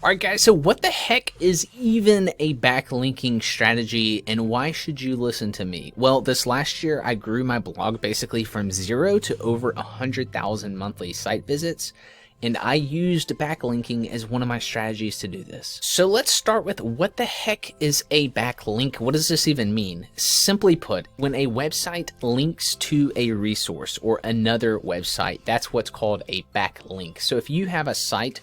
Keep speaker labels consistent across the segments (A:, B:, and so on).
A: Alright guys, so what the heck is even a backlinking strategy and why should you listen to me? Well, this last year I grew my blog basically from 0 to over 100,000 monthly site visits, and I used backlinking as one of my strategies to do this. So let's start with what the heck is a backlink? What does this even mean? Simply put, when a website links to a resource or another website, that's what's called a backlink. So if you have a site,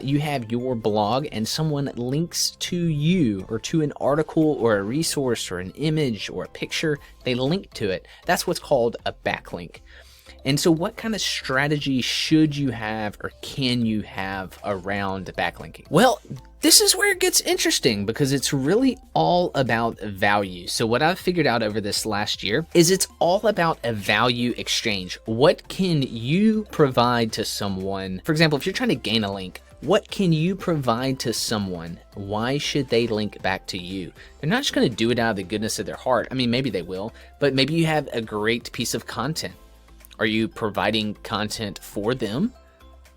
A: you have your blog and someone links to you or to an article or a resource or an image or a picture, they link to it. That's what's called a backlink. And so what kind of strategy should you have or can you have around backlinking? Well, this is where it gets interesting because it's really all about value. So what I've figured out over this last year is it's all about a value exchange. What can you provide to someone? For example, if you're trying to gain a link, what can you provide to someone? Why should they link back to you? They're not just going to do it out of the goodness of their heart. I mean, maybe they will, but maybe you have a great piece of content. Are you providing content for them?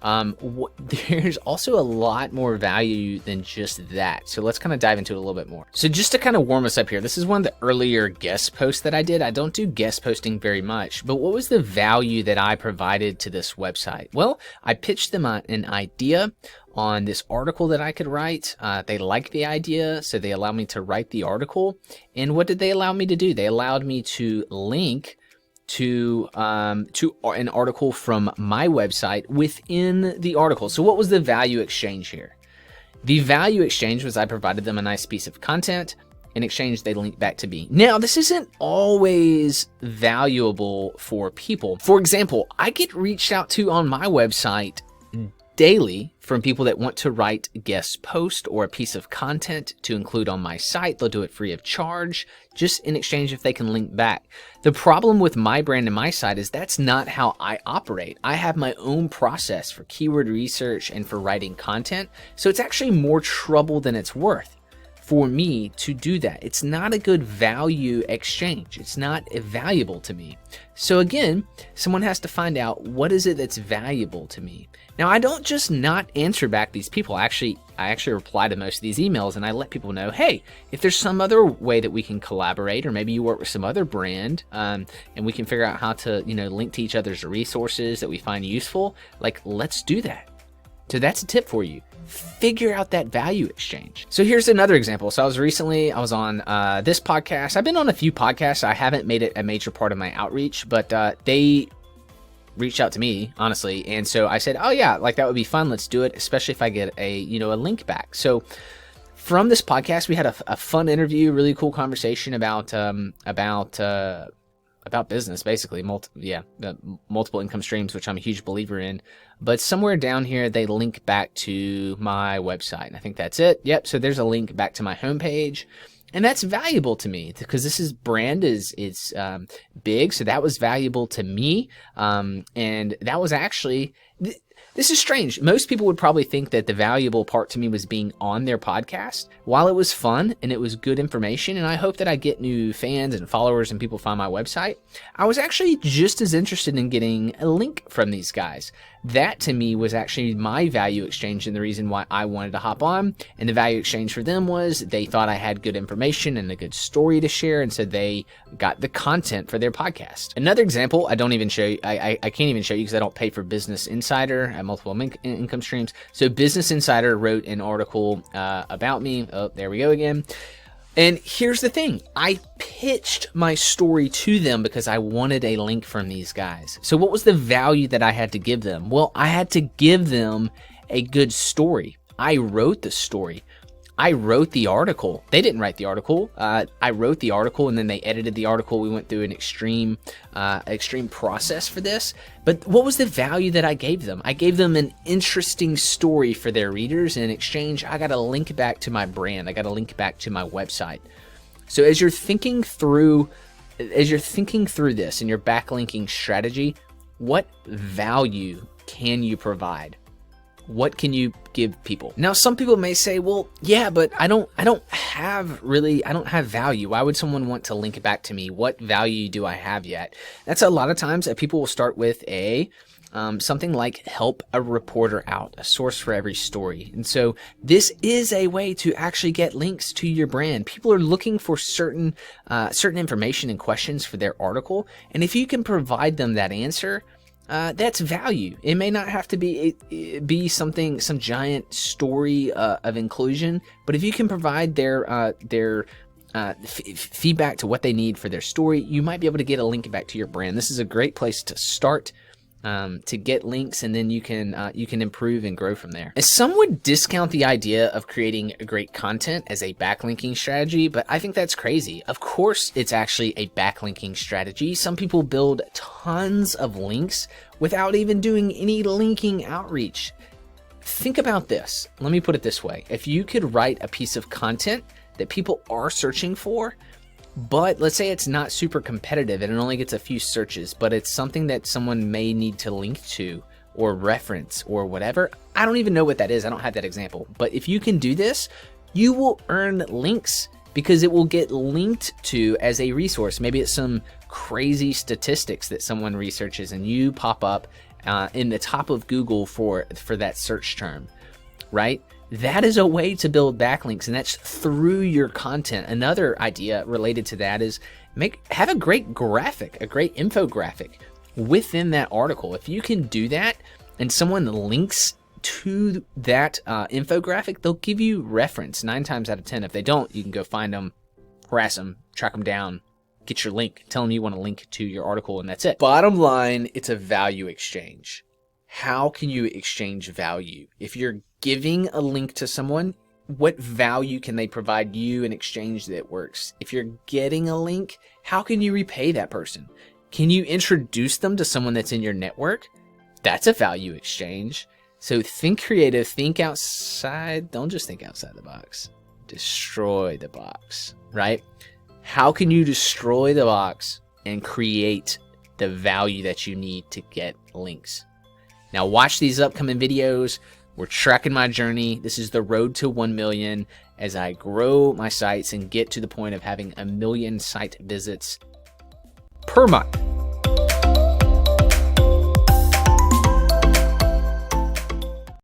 A: There's also a lot more value than just that. So let's kind of dive into it a little bit more. So just to kind of warm us up here, this is one of the earlier guest posts that I did. I don't do guest posting very much, but what was the value that I provided to this website? Well, I pitched them an idea on this article that I could write. They liked the idea, so they allowed me to write the article. And what did they allow me to do? They allowed me to link to an article from my website within the article. So what was the value exchange here? The value exchange was I provided them a nice piece of content. In exchange, they linked back to me. Now, this isn't always valuable for people. For example, I get reached out to on my website daily from people that want to write a guest post or a piece of content to include on my site. They'll do it free of charge, just in exchange if they can link back. The problem with my brand and my site is that's not how I operate. I have my own process for keyword research and for writing content, so it's actually more trouble than it's worth for me to do that. It's not a good value exchange. It's not valuable to me. So again, someone has to find out what is it that's valuable to me. Now, I don't just not answer back these people. I actually reply to most of these emails and I let people know, hey, if there's some other way that we can collaborate, or maybe you work with some other brand and we can figure out how to, link to each other's resources that we find useful, like, let's do that. So that's a tip for you. Figure out that value exchange. So here's another example. So I was on this podcast. I've been on a few podcasts. I haven't made it a major part of my outreach, but they reached out to me, honestly. And so I said, oh yeah, like that would be fun. Let's do it, especially if I get a link back. So from this podcast, we had a fun interview, really cool conversation about business, basically, multiple income streams, which I'm a huge believer in. But somewhere down here, they link back to my website. And I think that's it. Yep. So there's a link back to my homepage. And that's valuable to me because this brand is big. So that was valuable to me. And that was actually, this is strange. Most people would probably think that the valuable part to me was being on their podcast. While it was fun and it was good information, and I hope that I get new fans and followers and people find my website, I was actually just as interested in getting a link from these guys. That to me was actually my value exchange and the reason why I wanted to hop on. And the value exchange for them was they thought I had good information and a good story to share, and so they got the content for their podcast. Another example, I don't even show you, I can't even show you because I don't pay for Business Insider. I have multiple income streams. So Business Insider wrote an article about me. Oh, there we go again. And here's the thing, I pitched my story to them because I wanted a link from these guys. So what was the value that I had to give them? Well, I had to give them a good story. I wrote the story. I wrote the article. They didn't write the article. I wrote the article and then they edited the article. We went through an extreme process for this. But what was the value that I gave them? I gave them an interesting story for their readers. And in exchange, I got a link back to my brand. I got a link back to my website. So as you're thinking through this in your backlinking strategy, what value can you provide? What can you give people? Now, some people may say, well, yeah, but I don't have value. Why would someone want to link it back to me? What value do I have yet? That's a lot of times that people will start with a something like help a reporter out, a source for every story. And so this is a way to actually get links to your brand. People are looking for certain information and questions for their article, and if you can provide them that answer, that's value. It may not have to be some giant story of inclusion, but if you can provide their feedback to what they need for their story, you might be able to get a link back to your brand. This is a great place to start to get links, and then you can improve and grow from there. Some would discount the idea of creating great content as a backlinking strategy, but I think that's crazy. Of course, it's actually a backlinking strategy. Some people build tons of links without even doing any linking outreach. Think about this. Let me put it this way. If you could write a piece of content that people are searching for, but let's say it's not super competitive and it only gets a few searches, but it's something that someone may need to link to or reference or whatever. I don't even know what that is. I don't have that example. But if you can do this, you will earn links because it will get linked to as a resource. Maybe it's some crazy statistics that someone researches and you pop up in the top of Google for that search term, right? That is a way to build backlinks, and that's through your content. Another idea related to that is have a great graphic, a great infographic within that article. If you can do that and someone links to that infographic, they'll give you reference 9 times out of 10. If they don't, you can go find them, harass them, track them down, get your link, tell them you want to link to your article, and that's it. Bottom line, it's a value exchange. How can you exchange value? If you're giving a link to someone, what value can they provide you in exchange that works? If you're getting a link, how can you repay that person? Can you introduce them to someone that's in your network? That's a value exchange. So think creative, think outside. Don't just think outside the box. Destroy the box, right? How can you destroy the box and create the value that you need to get links? Now watch these upcoming videos. We're tracking my journey. This is the road to 1 million as I grow my sites and get to the point of having 1 million site visits per month.